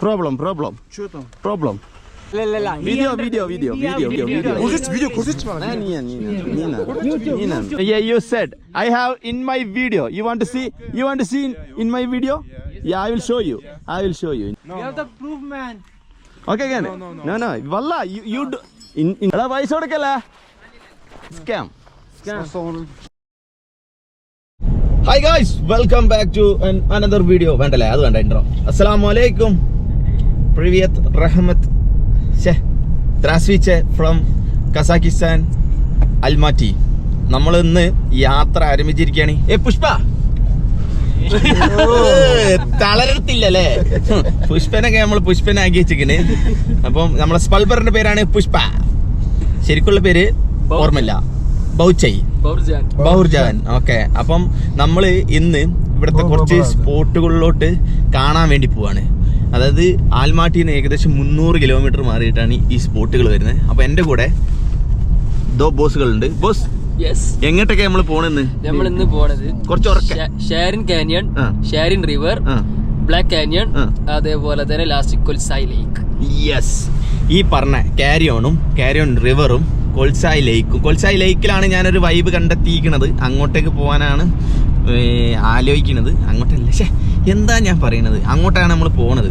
Problem. Что там? Problem. Video. Kursic var. Nina. Yeah, you said I have in my video. You want to see in my video? Yeah, I will show you. You have the proof, man. Okay, again. No. Valla, you do. In. Ada paisa kodakalla. Scam. Hi guys, welcome back to another video. Vandale, adu vanda intro. Assalamu alaikum. Привет, Rahmat. Здравствуйте from Kazakhstan, Almaty. നമ്മൾ ഇന്ന് യാത്ര ആരംഭിച്ചിരിക്കുകയാണ്. പുഷ്പ തളരത്തില്ലല്ലേ? പുഷ്പനൊക്കെ നമ്മൾ പുഷ്പനാക്കി വെച്ചിരിക്കണ്. അപ്പം നമ്മളെ സ്പൾബറിന്റെ പേരാണ് പുഷ്പ. ശരിക്കുള്ള പേര് ഓർമ്മയില്ല. ബൗർജാൻ. ഓക്കെ. അപ്പം നമ്മൾ ഇന്ന് ഇവിടുത്തെ കുറച്ച് സ്പോട്ടുകളിലോട്ട് കാണാൻ വേണ്ടി പോവാണ്. അതായത് ആൽമാട്ടിയിൽ നിന്ന് ഏകദേശം 300 കിലോമീറ്റർ മാറിയിട്ടാണ് ഈ സ്പോട്ടുകൾ വരുന്നത്. അപ്പൊ എന്റെ കൂടെ ബോസുകളുണ്ട്. ബോസ്, എങ്ങോട്ടൊക്കെ നമ്മൾ പോണെന്ന്? നമ്മൾ ഇന്ന് പോണത് കുറച്ച് ഉറക്കെ ഷാരിൻ കാനിയൺ, ഷാരിൻ റിവർ, ബ്ലാക്ക് കാനിയൺ, അതേപോലെ തന്നെ ലാസ്റ്റ് കൊൽസായി ലേക്ക്. യെസ്, ഈ പറഞ്ഞ കാരിയോൺ റിവറും കൊൽസായി ലേക്കിലാണ് ഞാനൊരു വൈബ് കണ്ടെത്തിയിരിക്കുന്നത്. അങ്ങോട്ടേക്ക് പോകാനാണ് ആലോചിക്കുന്നത്. അങ്ങോട്ടല്ല, എന്താ ഞാൻ പറയണത്, അങ്ങോട്ടാണ് നമ്മൾ പോണത്.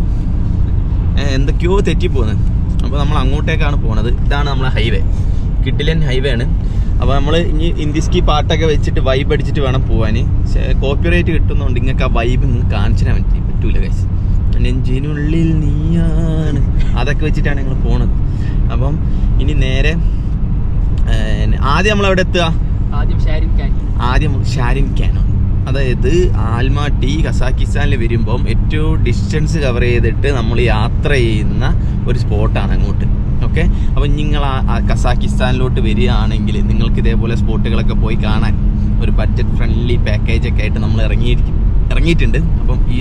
എന്തൊക്കെയോ തെറ്റിപ്പോകുന്നത്. അപ്പോൾ നമ്മൾ അങ്ങോട്ടേക്കാണ് പോണത്. ഇതാണ് നമ്മളെ ഹൈവേ, കിഡിലൻ ഹൈവേ ആണ്. അപ്പോൾ നമ്മൾ ഇനി ഇന്ത്യസ്കി പാട്ടൊക്കെ വെച്ചിട്ട് വൈബ് അടിച്ചിട്ട് വേണം പോകാൻ. കോപ്പിറൈറ്റ് കിട്ടുന്നതുകൊണ്ട് നിങ്ങൾക്ക് ആ വൈബ് നിങ്ങൾക്ക് കാണിച്ചു തരാൻ പറ്റൂല ഗൈസ്. നെഞ്ചിനുള്ളിൽ നീയാണ്, അതൊക്കെ വെച്ചിട്ടാണ് ഞങ്ങൾ പോണത്. അപ്പം ഇനി നേരെ ആദ്യം നമ്മൾ എവിടെ എത്തുക? ആദ്യം ഷാരിൻ കാനിയൺ. അതായത് ആൽമാട്ടി കസാക്കിസ്ഥാനിൽ വരുമ്പം ഏറ്റവും ഡിസ്റ്റൻസ് കവർ ചെയ്തിട്ട് നമ്മൾ യാത്ര ചെയ്യുന്ന ഒരു സ്പോട്ടാണ് അങ്ങോട്ട്. ഓക്കെ. അപ്പം നിങ്ങൾ ആ കസാക്കിസ്ഥാനിലോട്ട് വരികയാണെങ്കിൽ നിങ്ങൾക്ക് ഇതേപോലെ സ്പോട്ടുകളൊക്കെ പോയി കാണാൻ ഒരു ബഡ്ജറ്റ് ഫ്രണ്ട്ലി പാക്കേജൊക്കെ ആയിട്ട് നമ്മൾ ഇറങ്ങിയിട്ടുണ്ട്. അപ്പം ഈ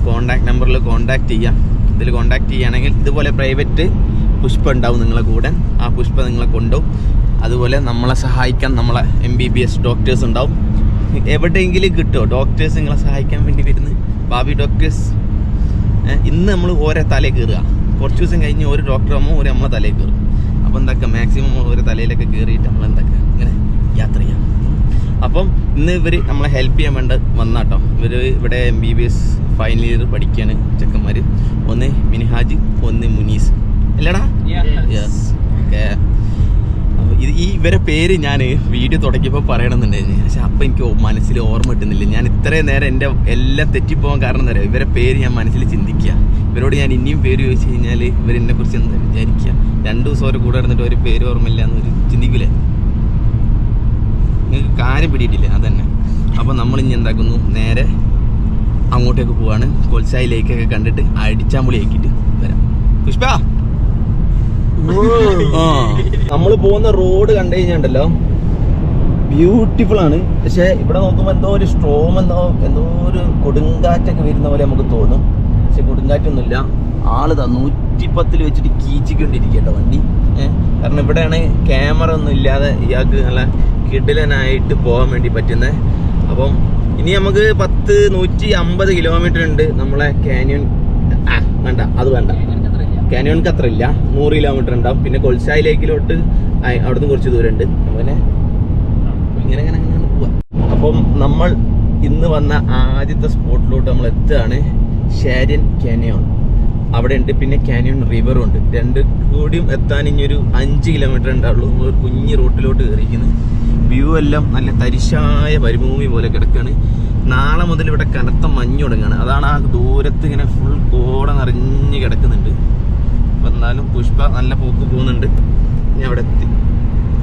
കോൺടാക്ട് നമ്പറിൽ കോൺടാക്ട് ചെയ്യാം. ഇതിൽ കോൺടാക്ട് ചെയ്യുകയാണെങ്കിൽ ഇതുപോലെ പ്രൈവറ്റ് പുഷ്പ ഉണ്ടാവും നിങ്ങളെ കൂടെ. ആ പുഷ്പ നിങ്ങളെ കൊണ്ടുപോകും. അതുപോലെ നമ്മളെ സഹായിക്കാൻ നമ്മളെ MBBS ഡോക്ടേഴ്സ് ഉണ്ടാവും. എവിടെയെങ്കിലും കിട്ടുമോ ഡോക്ടേഴ്സ് നിങ്ങളെ സഹായിക്കാൻ വേണ്ടി വരുന്നത്? ഭാവി ഡോക്ടേഴ്സ്. ഇന്ന് നമ്മൾ ഓരോ തലയിൽ കയറുക. കുറച്ച് ദിവസം കഴിഞ്ഞ് ഒരു ഡോക്ടർ ആകുമ്പോൾ ഒരു നമ്മളെ തലയിൽ കയറും. അപ്പോൾ എന്താക്കുക, മാക്സിമം ഓരോ തലയിലൊക്കെ കയറിയിട്ട് നമ്മൾ എന്താക്കുക ഇങ്ങനെ യാത്ര ചെയ്യാം. അപ്പം ഇന്ന് ഇവർ നമ്മളെ ഹെൽപ്പ് ചെയ്യാൻ വേണ്ട വന്നാട്ടോ. ഇവർ ഇവിടെ MBBS ഫൈനൽ ഇയർ പഠിക്കുകയാണ് ചെക്കന്മാർ. ഒന്ന് മിനിഹാജ്, ഒന്ന് മുനീസ്. അല്ലടാ? യെസ്. ഓക്കെ. ഇവരെ പേര് ഞാൻ വീഡിയോ തുടങ്ങിയപ്പോൾ പറയണമെന്നുണ്ടായിരുന്നു. പക്ഷെ അപ്പം എനിക്ക് മനസ്സിൽ ഓർമ്മ കിട്ടുന്നില്ല. ഞാൻ ഇത്രയും നേരം എൻ്റെ എല്ലാം തെറ്റിപ്പോകാൻ കാരണം എന്താ പറയുക, ഇവരെ പേര് ഞാൻ മനസ്സിൽ ചിന്തിക്കുക. ഇവരോട് ഞാൻ ഇനിയും പേര് ചോദിച്ചു കഴിഞ്ഞാൽ ഇവരെന്നെ കുറിച്ച് എന്താ വിചാരിക്കുക? 2 ദിവസം ഒരു കൂടെ ഇരുന്നിട്ട് ഒരു പേര് ഓർമ്മയില്ല എന്നൊരു ചിന്തിക്കില്ലേ? നിങ്ങൾക്ക് കാര്യം പിടിയിട്ടില്ല, അതന്നെ. അപ്പം നമ്മൾ ഇനി എന്താക്കുന്നു, നേരെ അങ്ങോട്ടേക്ക് പോവാണ്. കൊൽസായി ലേക്കൊക്കെ കണ്ടിട്ട് അടിച്ചാമ്പുളി ആക്കിയിട്ട് വരാം. പുഷ്പ, നമ്മൾ പോകുന്ന റോഡ് കണ്ടു കഴിഞ്ഞാണ്ടല്ലോ ബ്യൂട്ടിഫുൾ ആണ്. പക്ഷെ ഇവിടെ നോക്കുമ്പോൾ എന്തോ ഒരു സ്ട്രോം, എന്തോ ഒരു കൊടുങ്കാറ്റൊക്കെ വരുന്ന പോലെ നമുക്ക് തോന്നും. പക്ഷെ കൊടുങ്കാറ്റൊന്നുമില്ല. ആള് 110 വെച്ചിട്ട് കീച്ചിക്കൊണ്ടിരിക്കട്ടോ വണ്ടി. കാരണം ഇവിടെയാണ് ക്യാമറ ഒന്നും ഇല്ലാതെ ഇയാൾക്ക് നല്ല കിടിലനായിട്ട് പോകാൻ വേണ്ടി പറ്റുന്നത്. അപ്പം ഇനി നമുക്ക് 150 കിലോമീറ്റർ ഉണ്ട് നമ്മളെ കാനിയൺ. വേണ്ട, അത് വേണ്ട, കാനിയൺക്ക് അത്ര ഇല്ല. 100 കിലോമീറ്റർ ഉണ്ടാവും. പിന്നെ കൊൽസായി ലേക്കിലോട്ട് അവിടുന്ന് കുറച്ച് ദൂരം ഉണ്ട്. അങ്ങനെ ഇങ്ങനെ പോവാം. അപ്പം നമ്മൾ ഇന്ന് വന്ന ആദ്യത്തെ സ്പോട്ടിലോട്ട് നമ്മൾ എത്തുകയാണ്. ഷാരിൻ കാനിയൺ അവിടെ ഉണ്ട്. പിന്നെ കാനിയൺ റിവറും ഉണ്ട്. രണ്ടും കൂടിയും എത്താൻ ഇനിയൊരു 5 കിലോമീറ്റർ ഉണ്ടാവുള്ളൂ. നമ്മൾ കുഞ്ഞി റോട്ടിലോട്ട് കയറിയിരിക്കുന്നത്. വ്യൂ എല്ലാം നല്ല തരിശായ മരുഭൂമി പോലെ കിടക്കുകയാണ്. നാളെ മുതൽ ഇവിടെ കനത്ത മഞ്ഞ് തുടങ്ങുകയാണ്. അതാണ് ആ ദൂരത്ത് ഇങ്ങനെ ഫുൾ കോട നിറഞ്ഞ് കിടക്കുന്നുണ്ട്. അപ്പം എന്നാലും പുഷ്പ നല്ല പോക്ക് പോകുന്നുണ്ട്. ഞാൻ അവിടെ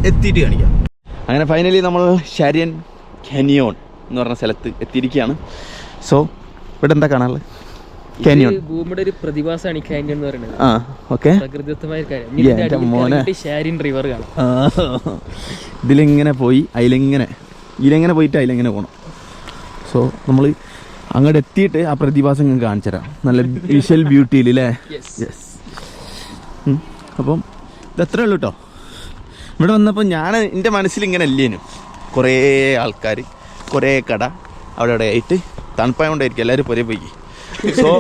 എത്തിയിട്ട് കാണിക്കാം. അങ്ങനെ ഫൈനലി നമ്മൾ ഷാരിൻ കാനിയൺ എന്ന് പറഞ്ഞ സ്ഥലത്ത് എത്തിയിരിക്കുകയാണ്. സോ ഇവിടെ എന്താ കാണാനുള്ളത്? കാനിയൺ ഭൂമിയുടെ ഒരു പ്രതിഭാസമാണ് ഈ കാനിയൺ എന്ന് പറയുന്നത്. ഓക്കെ, പ്രകൃതിദത്തമായ കാര്യം. ഷാരിൻ റിവർ കാണാം. ഇതിലിങ്ങനെ പോയി ഇതിലെങ്ങനെ പോയിട്ട് അതിലെങ്ങനെ പോകണം. സോ നമ്മൾ അങ്ങോട്ട് എത്തിയിട്ട് ആ പ്രതിഭാസം നിങ്ങൾക്ക് കാണിച്ചു തരാം. നല്ല വിഷ്വൽ ബ്യൂട്ടിയിൽ അല്ലേ? യെസ്. അപ്പം ഇതത്രേ ഉള്ളൂ കേട്ടോ. ഇവിടെ വന്നപ്പോൾ എൻ്റെ മനസ്സിൽ ഇങ്ങനെ അല്ലേനും കുറേ ആൾക്കാർ, കുറേ കട അവിടെ ആയിട്ട് തണുപ്പായതുകൊണ്ടായിരിക്കും എല്ലാവരും പുറേ പോയി. സോ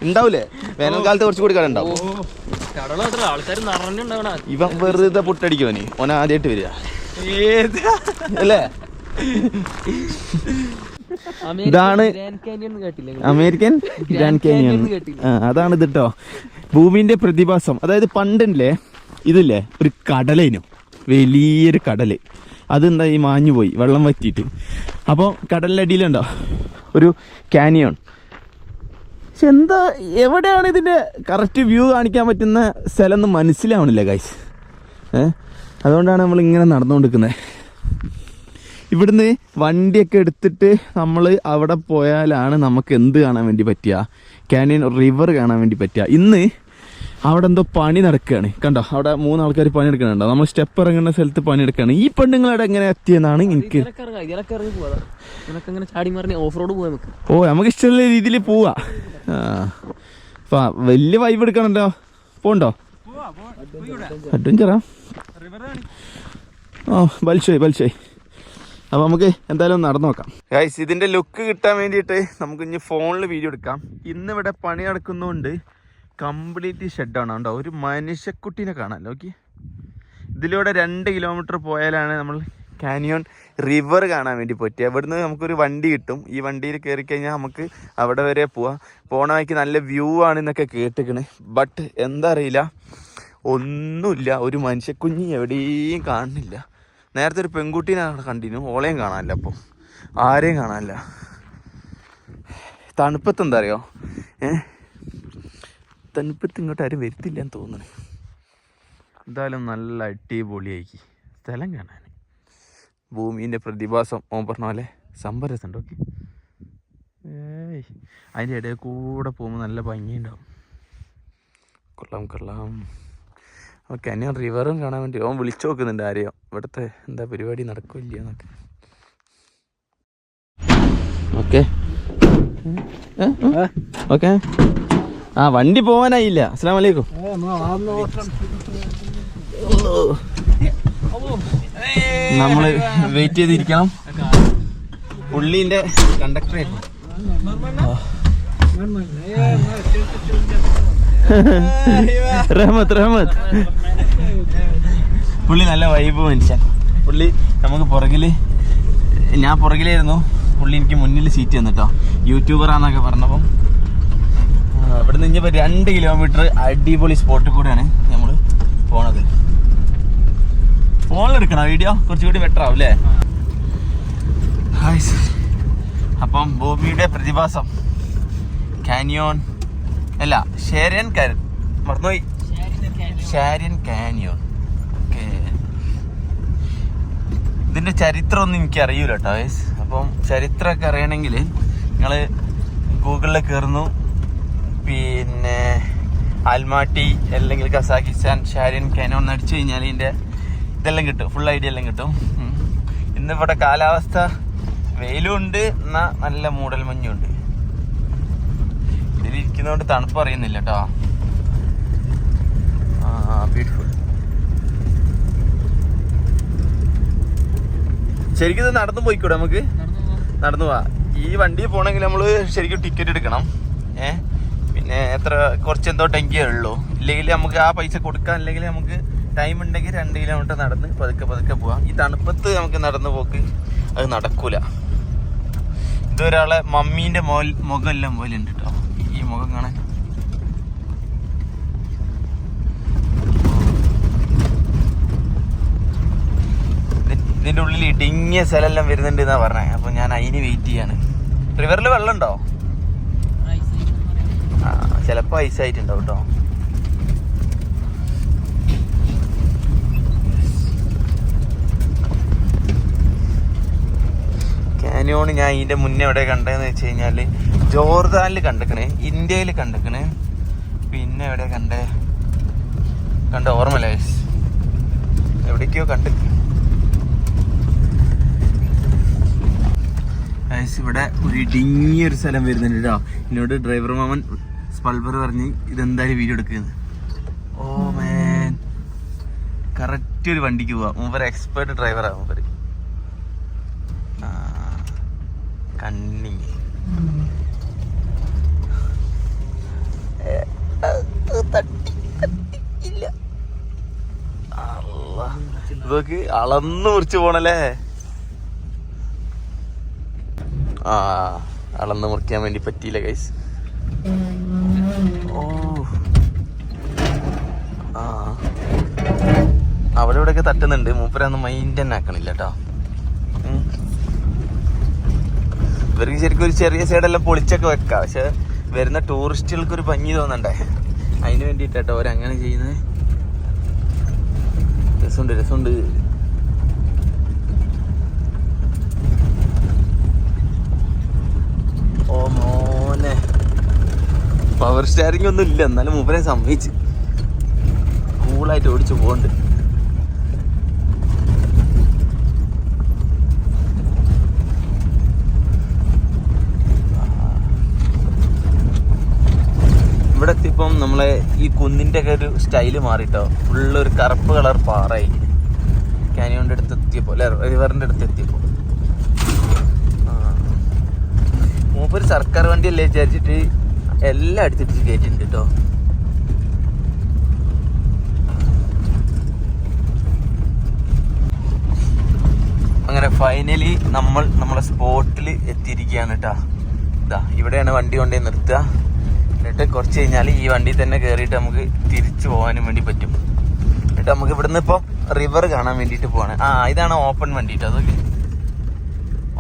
ഉണ്ടാവൂലേ വേനൽക്കാലത്ത് കുറച്ചുകൂടി കട ഉണ്ടാവും. ആൾക്കാർ നിറഞ്ഞുണ്ടാവണ. ഇവൻ വെറുതെ പുട്ടടിക്കുവനി ഓന ആദ്യമായിട്ട് വരിക അല്ലേ. ഇതാണ് അമേരിക്കൻ ഗ്രാൻഡ് കാനിയൻ. അതാണ് ഇത് കേട്ടോ, ഭൂമിന്റെ പ്രതിഭാസം. അതായത് പണ്ടില്ലേ ഇതില്ലേ ഒരു കടലേനു, വലിയൊരു കടല്. അതെന്താ ഈ മാഞ്ഞു പോയി വെള്ളം വറ്റിയിട്ട്. അപ്പോൾ കടലിനടിയിലുണ്ടോ ഒരു കാനിയോൺ. പക്ഷെ എന്താ എവിടെയാണ് ഇതിൻ്റെ കറക്റ്റ് വ്യൂ കാണിക്കാൻ പറ്റുന്ന സ്ഥലം എന്ന് മനസ്സിലാവണില്ല ഗൈസ്. അതുകൊണ്ടാണ് നമ്മൾ ഇങ്ങനെ നടന്നുകൊണ്ടിരിക്കുന്നത്. ഇവിടുന്ന് വണ്ടിയൊക്കെ എടുത്തിട്ട് നമ്മൾ അവിടെ പോയാലാണ് നമുക്ക് എന്ത് കാണാൻ വേണ്ടി പറ്റുക, കാനിയൻ റിവർ കാണാൻ വേണ്ടി പറ്റുക. ഇന്ന് അവിടെ എന്തോ പണി നടക്കുകയാണ് കണ്ടോ, അവിടെ 3 ആൾക്കാർ പണിയെടുക്കണുണ്ടോ. നമ്മൾ സ്റ്റെപ്പ് ഇറങ്ങുന്ന സ്ഥലത്ത് പണിയെടുക്കുകയാണ്. ഈ പെണ്ണുങ്ങളവിടെ എങ്ങനെ എത്തിയെന്നാണ് എനിക്ക്. ഓ നമുക്ക് ഇഷ്ടമുള്ള രീതിയിൽ പോവാ. വലിയ വൈബ് എടുക്കണല്ലോ. പോണ്ടോ അഡ്വഞ്ചറാ? ഓ ബൽഷോയ്. അപ്പോൾ നമുക്ക് എന്തായാലും നടന്നു നോക്കാം ഗൈസ്. ഇതിൻ്റെ ലുക്ക് കിട്ടാൻ വേണ്ടിയിട്ട് നമുക്ക് ഇനി ഫോണിൽ വീഡിയോ എടുക്കാം. ഇന്നിവിടെ പണി നടക്കുന്നതുകൊണ്ട് കംപ്ലീറ്റ് ഷെഡാണ്. ഉണ്ടോ ഒരു മനുഷ്യക്കുട്ടീനെ കാണാമല്ലോ. ഓക്കെ, ഇതിലൂടെ 2 കിലോമീറ്റർ പോയാലാണ് നമ്മൾ കാനിയോൺ റിവർ കാണാൻ വേണ്ടി പറ്റുക. ഇവിടുന്ന് നമുക്കൊരു വണ്ടി കിട്ടും. ഈ വണ്ടിയിൽ കയറി കഴിഞ്ഞാൽ നമുക്ക് അവിടെ വരെ പോവാം. പോണ വഴിക്ക് നല്ല വ്യൂ ആണെന്നൊക്കെ കേട്ടിക്കണ്. ബട്ട് എന്താ അറിയില്ല, ഒന്നുമില്ല. ഒരു മനുഷ്യക്കുഞ്ഞി എവിടെയും കാണുന്നില്ല. നേരത്തെ ഒരു പെൺകുട്ടീനെ അവിടെ കണ്ടിരുന്നു, ഓളെയും കാണാനില്ല. അപ്പോൾ ആരെയും കാണാനില്ല. തണുപ്പത്ത് എന്താ അറിയോ, തണുപ്പത്ത് ഇങ്ങോട്ട് ആരും വരുത്തില്ല എന്ന് തോന്നുന്നു. എന്തായാലും നല്ല അടിപൊളിയായി സ്ഥലം കാണാൻ. ഭൂമീൻ്റെ പ്രതിഭാസം ഓൻ പറഞ്ഞ പോലെ സംഭരസുണ്ട്. ഓക്കെ, അതിൻ്റെ ഇടയിൽ കൂടെ പോകുമ്പോൾ നല്ല ഭംഗിയുണ്ടാവും. കൊള്ളാം. ഓക്കെ, അന്യ റിവറും കാണാൻ വേണ്ടി ഓൻ വിളിച്ചു നോക്കുന്നുണ്ട് ആരെയോ, ഇവിടുത്തെ എന്താ പരിപാടി നടക്കില്ല എന്നൊക്കെ. ഓക്കെ ആ വണ്ടി പോവാനായില്ല. അസ്സലാമു അലൈക്കും. നമ്മള് വെയിറ്റ് ചെയ്തിരിക്കണം. പുള്ളീൻ്റെ കണ്ടക്ടറായിരുന്നു. റഹ്മത്ത് പുള്ളി നല്ല വൈബ് മനുഷ്യൻ. പുള്ളി നമുക്ക് പുറകില്, ഞാൻ പുറകിലായിരുന്നു, പുള്ളി എനിക്ക് മുന്നിൽ സീറ്റ് തന്നിട്ടോ. യൂട്യൂബറാന്നൊക്കെ പറഞ്ഞപ്പം ഇവിടെ നിന്ന് ഇനിയിപ്പോൾ 2 കിലോമീറ്റർ അടിപൊളി സ്പോട്ടിൽ കൂടെയാണ് നമ്മൾ പോണത്. ഫോണിലെടുക്കണോ വീഡിയോ? കുറച്ചുകൂടി ബെറ്റർ ആവും അല്ലേ? അപ്പം ഭൂമിയുടെ പ്രതിഭാസം കാനിയോൺ അല്ല ഷേരിയൻ മറന്നുപോയി, ഷാരിയൻ കാനിയോൺ. ഓക്കെ, ഇതിൻ്റെ ചരിത്രമൊന്നും എനിക്ക് അറിയൂല കേട്ടോ ഗൈസ്. അപ്പം ചരിത്രമൊക്കെ അറിയണമെങ്കിൽ നിങ്ങൾ ഗൂഗിളിൽ കയറുന്നു, പിന്നെ ആൽമാട്ടി അല്ലെങ്കിൽ കസാക്കിസ്ഥാൻ ഷാരിയൻ കാനിയോൺ എന്ന് അടിച്ചു കഴിഞ്ഞാൽ ഇതിൻ്റെ ഇതെല്ലാം കിട്ടും, ഫുൾ ഐഡിയ എല്ലാം കിട്ടും. ഇന്നിവിടെ കാലാവസ്ഥ വെയിലും ഉണ്ട്, എന്നാൽ നല്ല മൂടൽ മഞ്ഞുണ്ട്. ഇതിലിരിക്കുന്നതുകൊണ്ട് തണുപ്പ് അറിയുന്നില്ല കേട്ടോ. ബ്യൂട്ടിഫുൾ. ശരിക്കും ഇത് നടന്നു പോയിക്കൂടെ? നമുക്ക് നടന്നു പോവാ. ഈ വണ്ടിയിൽ പോകണമെങ്കിൽ നമ്മൾ ശരിക്കും ടിക്കറ്റ് എടുക്കണം. പിന്നെ കുറച്ചെന്തോ ടെങ്കിയേ ഉള്ളൂ. ഇല്ലെങ്കിൽ നമുക്ക് ആ പൈസ കൊടുക്കാം. അല്ലെങ്കിൽ നമുക്ക് ടൈം ഉണ്ടെങ്കിൽ 2 കിലോമീറ്റർ നടന്ന് പതുക്കെ പോവാം. ഈ തണുപ്പത്ത് നമുക്ക് നടന്നു പോക്ക് അത് നടക്കൂല. ഇതൊരാളെ മമ്മീൻ്റെ മുഖം എല്ലാം പോലെ ഉണ്ട് കേട്ടോ ഈ മുഖം കാണാൻ. ഇതിൻ്റെ ഉള്ളിൽ ഇടുങ്ങിയ സ്ഥലമെല്ലാം വരുന്നുണ്ട് എന്നാ പറഞ്ഞത്. അപ്പോൾ ഞാൻ അതിന് വെയിറ്റ് ചെയ്യാണ്. റിവറിൽ വെള്ളം ഉണ്ടോ? ചിലപ്പോൾ ഐസായിട്ടുണ്ടാവും കേട്ടോ. കാനിയോൺ ഞാൻ ഇതിൻ്റെ മുന്നേ എവിടെ കണ്ടതെന്ന് വെച്ച് കഴിഞ്ഞാൽ ജോർദാനിൽ കണ്ടിക്കണേ, ഇന്ത്യയിൽ കണ്ടിക്കണേ, പിന്നെ എവിടെ കണ്ട ഓർമ്മയില്ല, എവിടേക്കോ കണ്ടിക്കണേ. ഇവിടെ ഒരു ഇടുങ്ങിയൊരു സ്ഥലം വരുന്നുണ്ട് കേട്ടോ. എന്നോട് ഡ്രൈവർ മാമൻ സ്പൾബർ പറഞ്ഞ് ഇതെന്തായാലും വീഡിയോ എടുക്കുന്നത്. ഓ മാൻ, കറക്റ്റ് ഒരു വണ്ടിക്ക് പോവാം. മൂപ്പര് എക്സ്പേർട്ട് ഡ്രൈവറാണ് മൂപ്പര്. കണ്ണിങ് തട്ടില്ല. അള്ളാ, ഇതൊക്കെ അളന്ന് മുറിച്ച് പോണല്ലേ. ആ, അളന്ന് മുറിക്കാൻ വേണ്ടി പറ്റിയില്ല ഗൈസ്. ഓ ആ, അവിടെ ഇവിടെയൊക്കെ തട്ടുന്നുണ്ട്. മൂപ്പരൊന്നും മൈൻഡ് തന്നെ ആക്കണില്ല കേട്ടോ. ഇവർക്ക് ശരിക്കും ഒരു ചെറിയ സൈഡെല്ലാം പൊളിച്ചൊക്കെ വെക്കാം. പക്ഷെ വരുന്ന ടൂറിസ്റ്റുകൾക്ക് ഒരു ഭംഗി തോന്നണ്ടേ, അതിന് വേണ്ടിയിട്ടോ അവരങ്ങനെ ചെയ്യുന്നത്. രസമുണ്ട്. ഓ മോനെ, പവർ സ്റ്റാരിങ് ഒന്നും ഇല്ല, എന്നാലും മൂപ്പരെ സമ്മതിച്ച് കൂളായിട്ട് ഓടിച്ചു പോകുന്നുണ്ട്. ഇവിടെ എത്തിയപ്പം നമ്മളെ ഈ കുന്നിൻ്റെ ഒക്കെ ഒരു സ്റ്റൈല് മാറിട്ടോ. ഫുള്ള് ഒരു കറുപ്പ് കളർ പാറയായി. കാനിയോൻ്റെ അടുത്ത് എത്തിയപ്പോൾ അല്ലെ, റിവറിൻ്റെ അടുത്ത് എത്തിയപ്പോൾ മൂപ്പര് സർക്കാർ വണ്ടിയല്ലേ വിചാരിച്ചിട്ട് എല്ലാം അടുത്തിട്ട് കയറ്റിട്ടുണ്ട് കേട്ടോ. അങ്ങനെ ഫൈനലി നമ്മളെ സ്പോട്ടിൽ എത്തിയിരിക്കുകയാണ് കേട്ടോ. ഇതാ ഇവിടെയാണ് വണ്ടി കൊണ്ടേ നിർത്തുക. എന്നിട്ട് കുറച്ച് കഴിഞ്ഞാൽ ഈ വണ്ടി തന്നെ കയറിയിട്ട് നമുക്ക് തിരിച്ചു പോകാനും വേണ്ടി പറ്റും. എന്നിട്ട് നമുക്ക് ഇവിടുന്ന് ഇപ്പം റിവർ കാണാൻ വേണ്ടിയിട്ട് പോവാണ്. ആ, ഇതാണ് ഓപ്പൺ വണ്ടി കേട്ടോ. അതൊക്കെ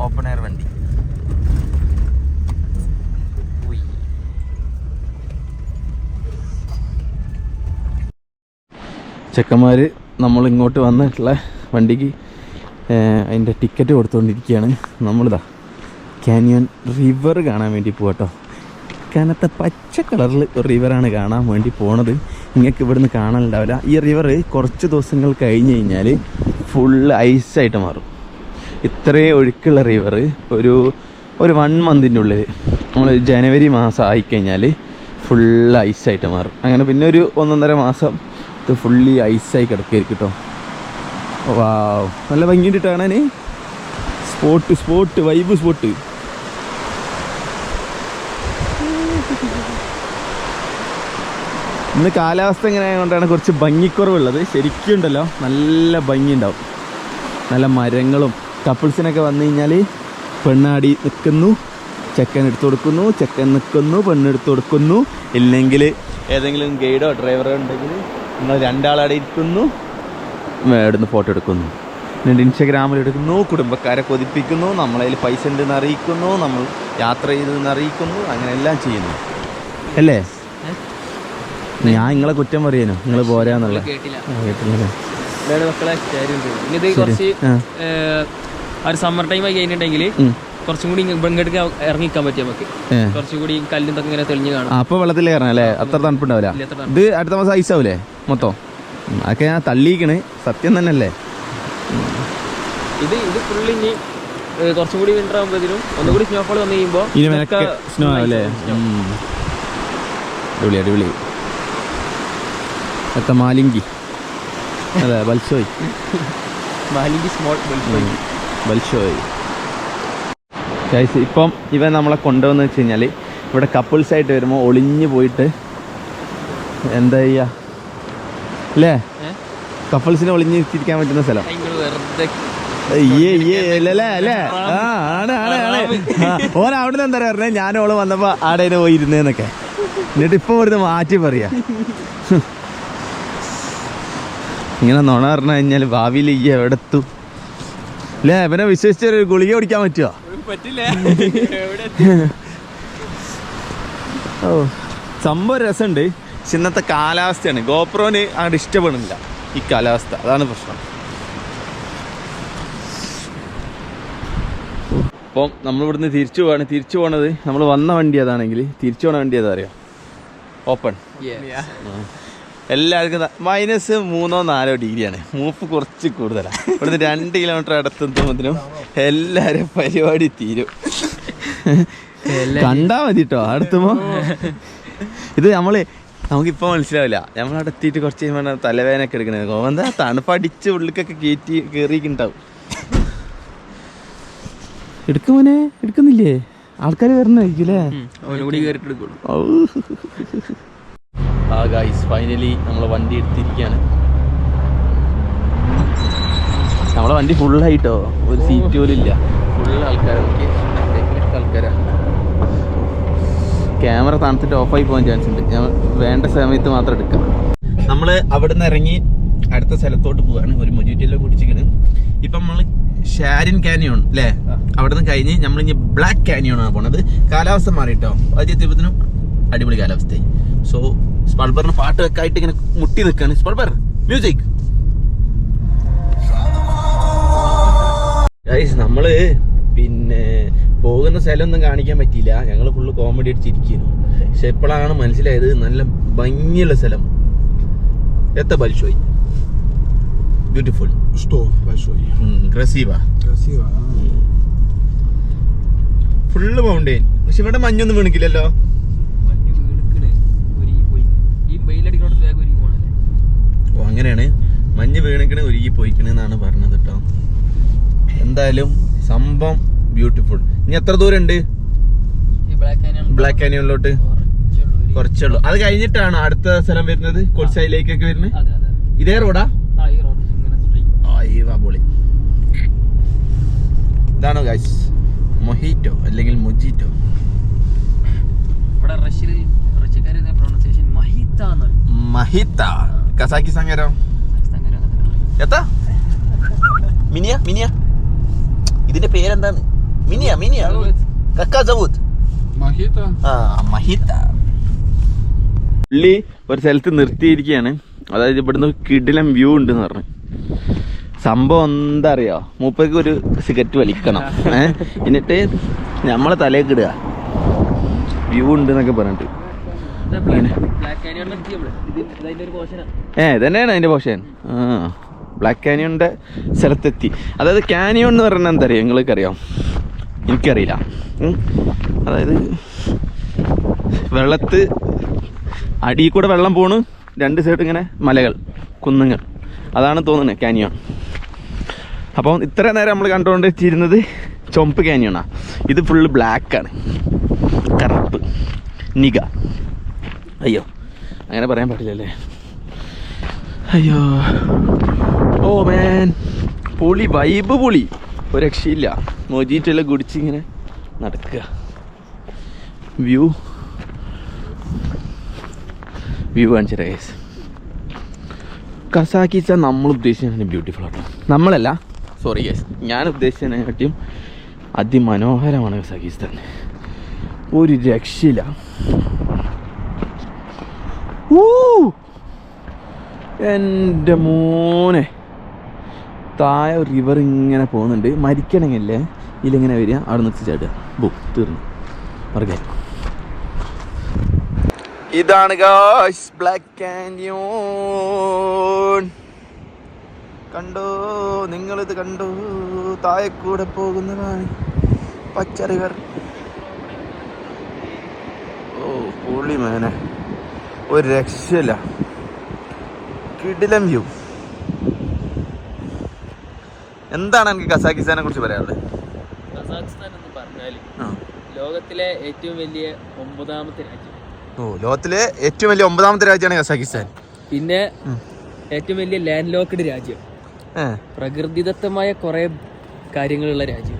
ഓപ്പൺ എയർ വണ്ടി. ചെക്കന്മാര് നമ്മൾ ഇങ്ങോട്ട് വന്നിട്ടുള്ള വണ്ടിക്ക് അതിൻ്റെ ടിക്കറ്റ് കൊടുത്തുകൊണ്ടിരിക്കുകയാണ്. നമ്മളിതാ കാനിയൻ റിവർ കാണാൻ വേണ്ടി പോകട്ടോ. കനത്ത പച്ച കളറിൽ ഒരു റിവറാണ് കാണാൻ വേണ്ടി പോണത്. നിങ്ങൾക്ക് ഇവിടുന്ന് കാണാനുണ്ടാവില്ല. ഈ റിവർ കുറച്ച് ദിവസങ്ങൾ കഴിഞ്ഞ് കഴിഞ്ഞാൽ ഫുള്ള് ഐസായിട്ട് മാറും. ഇത്രയും ഒഴുക്കുള്ള റിവർ ഒരു 1 മന്തിൻ്റെ ഉള്ളിൽ, നമ്മൾ ജനുവരി മാസം ആയിക്കഴിഞ്ഞാൽ ഫുള്ള് ഐസായിട്ട് മാറും. അങ്ങനെ പിന്നെ ഒരു 1.5 മാസം ഇത് ഫുള്ളി ഐസായി കിടക്കുകയായിരിക്കും കേട്ടോ. വാവ്, നല്ല ഭംഗിയുണ്ട് കാണാൻ. Vibe spot. ഇന്ന് കാലാവസ്ഥ എങ്ങനെ ആയതുകൊണ്ടാണ് കുറച്ച് ഭംഗിക്കുറവുള്ളത്. ശരിക്കും ഉണ്ടല്ലോ നല്ല ഭംഗി ഉണ്ടാവും. നല്ല മരങ്ങളും. കപ്പിൾസിനൊക്കെ വന്നു കഴിഞ്ഞാൽ പെണ്ണാടി നിൽക്കുന്നു, ചെക്കൻ എടുത്തു കൊടുക്കുന്നു, ചെക്കൻ നിൽക്കുന്നു, പെണ്ണെടുത്ത് കൊടുക്കുന്നു. ഇല്ലെങ്കിൽ ഏതെങ്കിലും ഗൈഡോ ഡ്രൈവറോ ഉണ്ടെങ്കിൽ നിങ്ങൾ 2 ആളവിടെ ഇരിക്കുന്നു, ഇവിടുന്ന് ഫോട്ടോ എടുക്കുന്നു, എന്നിട്ട് ഇൻസ്റ്റാഗ്രാമിൽ എടുക്കുന്നു, കുടുംബക്കാരെ കൊതിപ്പിക്കുന്നു, നമ്മളതിൽ പൈസ ഉണ്ടെന്ന് അറിയിക്കുന്നു, നമ്മൾ യാത്ര ചെയ്തെന്ന് അറിയിക്കുന്നു, അങ്ങനെ എല്ലാം ചെയ്യുന്നു അല്ലേ. ഞാൻ നിങ്ങളെ കുറ്റം പറയാനോ, നിങ്ങൾ പോരാന്നുള്ള കേട്ടില്ല. സമ്മർ ടൈം ആയി കഴിഞ്ഞിട്ടുണ്ടെങ്കിൽ കുറച്ചും കൂടി ഇങ്ങോട്ട് ഇറങ്ങിക്കാൻ പറ്റും നമുക്ക്. കുറച്ചും കൂടി കല്ലും ഇതൊക്കെ ഇങ്ങനെ തെളിഞ്ഞ് കാണാം. അപ്പൊ വെള്ളത്തിൽ കയറണം അല്ലേ, അത്ര തണുപ്പുണ്ടാവില്ല. ഇത് അടുത്ത മാസം ഐസാവൂലേ മൊത്തം? അതൊക്കെ ഞാൻ തള്ളിക്കണ്, സത്യം തന്നെ അല്ലേ. ഇത് ഫുള്ള് ഇനി കുറച്ചും കൂടി വിന്റർ ആകുമ്പോഴത്തേനും ഒന്നുകൂടി സ്നോഫോൾ വന്നു കഴിയുമ്പോൾ സ്നോ ആവല്ലേ. അടിപൊളി. എത്ര മാലിങ്കി അതെ, ബൽഷോയ്. മാലിങ്കി സ്മോൾ ബൽഷോയ്. ഇപ്പം ഇവൻ നമ്മളെ കൊണ്ടുവന്ന് വെച്ച് കഴിഞ്ഞാൽ ഇവിടെ കപ്പിൾസായിട്ട് വരുമ്പോൾ ഒളിഞ്ഞു പോയിട്ട് എന്താ ചെയ്യുക അല്ലേ, കപ്പിൾസിന് ഒളിഞ്ഞ് തിരിക്കാൻ പറ്റുന്ന സ്ഥലം. അല്ലേ ആണ്. ഓൻ അവിടെ നിന്ന് എന്താ പറഞ്ഞേ, ഞാൻ ഓള് വന്നപ്പോൾ ആടെ പോയി ഇരുന്നേന്നൊക്കെ. എന്നിട്ട് ഇപ്പം ഇവിടുന്ന് മാറ്റി പറയാ. ഇങ്ങനെ നുണ പറഞ്ഞു കഴിഞ്ഞാൽ ഭാവിയിൽ ഈ എവിടെത്തും അല്ലേ. ഇവനെ വിശ്വസിച്ചൊരു ഗുളിക കുടിക്കാൻ പറ്റുമോ? പറ്റില്ല. ഓ, സംഭവം രസമുണ്ട്. പക്ഷെ ഇന്നത്തെ കാലാവസ്ഥയാണ് ഗോപ്രോന് അങ്ങോട്ട് ഇഷ്ടപ്പെടുന്നില്ല ഈ കാലാവസ്ഥ, അതാണ് പ്രശ്നം. അപ്പം നമ്മളിവിടുന്ന് തിരിച്ചു പോകണത് നമ്മൾ വന്ന വണ്ടി അതാണെങ്കിൽ തിരിച്ചു പോണ വണ്ടി ഏതാ അറിയാം? ഓപ്പൺ. എല്ലാവർക്കും -3-4 ഡിഗ്രിയാണ്. മൂപ്പ് കുറച്ച് കൂടുതലാണ്. ഇവിടുന്ന് 2 കിലോമീറ്റർ അടുത്തെത്തുമ്പോഴത്തേനും എല്ലാവരും പരിപാടി തീരും. കണ്ടാ മതി കേട്ടോ അടുത്തുമ്പോ. ഇത് നമുക്കിപ്പോൾ മനസ്സിലാവില്ല. നമ്മളവിടെ എത്തിയിട്ട് കുറച്ച് കഴിയുമ്പോൾ തലവേദനയൊക്കെ എടുക്കണത്. എന്താ തണുപ്പടിച്ച് ഉള്ളിക്കൊക്കെ കയറിയിട്ടുണ്ടാവും. എടുക്കുമോനെ, എടുക്കുന്നില്ലേ? ആൾക്കാർ വരണമായിരിക്കും അല്ലേ. ആ ഗൈസ് ഫൈനലി നമ്മളെ വണ്ടി എടുത്തിരിക്കുകയാണ്. നമ്മളെ വണ്ടി ഫുള്ളായിട്ടോ, ഒരു സീറ്റ് പോലും ഇല്ല, ഫുൾ ആൾക്കാരൊക്കെ ആൾക്കാരാണ്. ക്യാമറ തണുത്തിട്ട് ഓഫായി പോകാൻ ചാൻസ് ഉണ്ട്, ഞാൻ വേണ്ട സമയത്ത് മാത്രം എടുക്കാം. നമ്മൾ അവിടെ നിന്ന് ഇറങ്ങി അടുത്ത സ്ഥലത്തോട്ട് പോവാണ്. ഒരു മൊജിറ്റെല്ലാം കുടിച്ചിരിക്കണ്. ഇപ്പം നമ്മൾ ഷാരിൻ കാനിയോൺ അല്ലേ, അവിടെ നിന്ന് കഴിഞ്ഞ് നമ്മൾ ഇനി ബ്ലാക്ക് കാനിയോൺ ആണ് പോണത്. കാലാവസ്ഥ മാറിയിട്ടോ, ആദ്യത്തിനും അടിപൊളി കാലാവസ്ഥയായി. സോ സ്പൾബറിന് പാട്ട് വെക്കായിട്ട് ഇങ്ങനെ മുട്ടി നിൽക്കാണ്. സ്പൾബർ മ്യൂസിക്. നമ്മള് പിന്നെ പോകുന്ന സ്ഥലമൊന്നും കാണിക്കാൻ പറ്റിയില്ല, ഞങ്ങൾ ഫുള്ള് കോമഡി അടിച്ചിരിക്കുന്നു. പക്ഷെ ഇപ്പോഴാണ് മനസ്സിലായത് നല്ല ഭംഗിയുള്ള സ്ഥലം. എത്ര ബൽഷോയ് ബ്യൂട്ടിഫുൾ ഫുള്ള് മൗണ്ടെയിൻ. പക്ഷെ ഇവിടെ മഞ്ഞൊന്നും വീണിക്കില്ലല്ലോ. ഓ അങ്ങനെയാണ്, മഞ്ഞ് വീണിക്കണ് ഒരുങ്ങി പോയിക്കണെന്നാണ് പറഞ്ഞത് കേട്ടോ. എന്തായാലും സംഭവം ബ്യൂട്ടിഫുൾ. ഇനി എത്ര ദൂരം ഉണ്ട് ബ്ലാക്ക് കാനിയോണിലോട്ട്? കുറച്ചുള്ളൂ. അത് കഴിഞ്ഞിട്ടാണ് അടുത്ത സ്ഥലം വരുന്നത്, കൊൽസായിലേക്കൊക്കെ വരുന്നത്. ഇതേ റോഡാ? പൊളി. ഇതാണോ ഗൈസ് മൊഹിറ്റോ അല്ലെങ്കിൽ മൊജിറ്റോ? മഹിത്ത കസാക്കിസ്ഥാൻ കാരോ? എത്താ മിനിയ മിനിയ ഇതിന്റെ പേരെന്താണ്? മിനിയ മിനിയ കക്കാസവൂത്ത് മഹിത്ത. പുള്ളി ഒരു സ്ഥലത്ത് നിർത്തിയിരിക്കുകയാണ്. അതായത് ഇവിടുന്ന് കിടിലം വ്യൂ ഉണ്ടെന്ന് പറഞ്ഞു. സംഭവം എന്താ അറിയോ, മൂപ്പർക്ക് ഒരു സിഗരറ്റ് വലിക്കണം, എന്നിട്ട് നമ്മളെ തലയൊക്കെ ഇടുക, വ്യൂ ഉണ്ട് എന്നൊക്കെ പറഞ്ഞിട്ട്. ഇതന്നെയാണ് അതിന്റെ പോഷൻ. ബ്ലാക്ക് കാനിയോണിന്റെ സ്ഥലത്തെത്തി. അതായത് കാനിയോൺ എന്ന് പറഞ്ഞാൽ എന്താ അറിയാം നിങ്ങൾക്ക് അറിയാം? എനിക്കറിയില്ല. അതായത് വെള്ളത്ത് അടിയിൽ കൂടെ വെള്ളം പോണു, രണ്ട് സൈഡ് ഇങ്ങനെ മലകൾ കുന്നുങ്ങൾ, അതാണ് തോന്നുന്നത് കാനിയോൺ. അപ്പം ഇത്ര നേരം നമ്മൾ കണ്ടുകൊണ്ട് വെച്ചിരുന്നത് ചുമപ്പ് കാനിയോണാണ്. ഇത് ഫുള്ള് ബ്ലാക്കാണ്, കറുപ്പ് നിഗ. അയ്യോ അങ്ങനെ പറയാൻ പറ്റില്ലല്ലേ. അയ്യോ ഓ മാൻ, പൊളി വൈബ്, പൊളി, ഒരു രക്ഷയില്ല. മൊജിറ്റെല്ലാം കുടിച്ച് ഇങ്ങനെ നടക്കുക. വ്യൂ കാണിച്ചു ഗൈസ്. കസാക്കിസ്ഥാൻ നമ്മൾ ഉദ്ദേശിച്ചതിന് ബ്യൂട്ടിഫുൾ ആട്ടോ. നമ്മളല്ല, സോറി ഗൈസ്, ഞാൻ ഉദ്ദേശിച്ചതിനെക്കാട്ടിയും അതിമനോഹരമാണ് കസാക്കിസ്ഥാൻ. ഒരു രക്ഷയില്ല. എൻ്റെ മോനെ, താഴെ റിവർ ഇങ്ങനെ പോകുന്നുണ്ട്. മരിക്കണമെങ്കിലേ ഇതിലിങ്ങനെ വരിക, അവിടെ നിർത്തി ചാടുക, ബോ തീർന്നു മറുകാൻ. ഇതാണ് ഗായ്സ് ബ്ലാക്ക് കാനിയോൺ. കണ്ടോ നിങ്ങളിത് കണ്ടോ? താഴെ കൂടെ പോകുന്നതാണ് പച്ച റിവർ. ഓ പൊളി മേനെ, ഒരു രക്ഷയില്ല, കിടിലം വ്യൂ. എന്താണ് എനിക്ക് കസാക്കിസ്ഥാനെ കുറിച്ച് പറയാനുള്ളത്? കസാഖിസ്ഥാൻ എന്ന് പറഞ്ഞാൽ ലോകത്തിലെ ഏറ്റവും വലിയ 9ാമത്തെ രാജ്യം. ലോകത്തിലെ ഏറ്റവും വലിയ 9ാമത്തെ രാജ്യമാണ് കസാക്കിസ്ഥാൻ. പിന്നെ ഏറ്റവും വലിയ ലാൻഡ് ലോക്ക്ഡ് രാജ്യം, പ്രകൃതിദത്തമായ കുറെ കാര്യങ്ങളുള്ള രാജ്യം,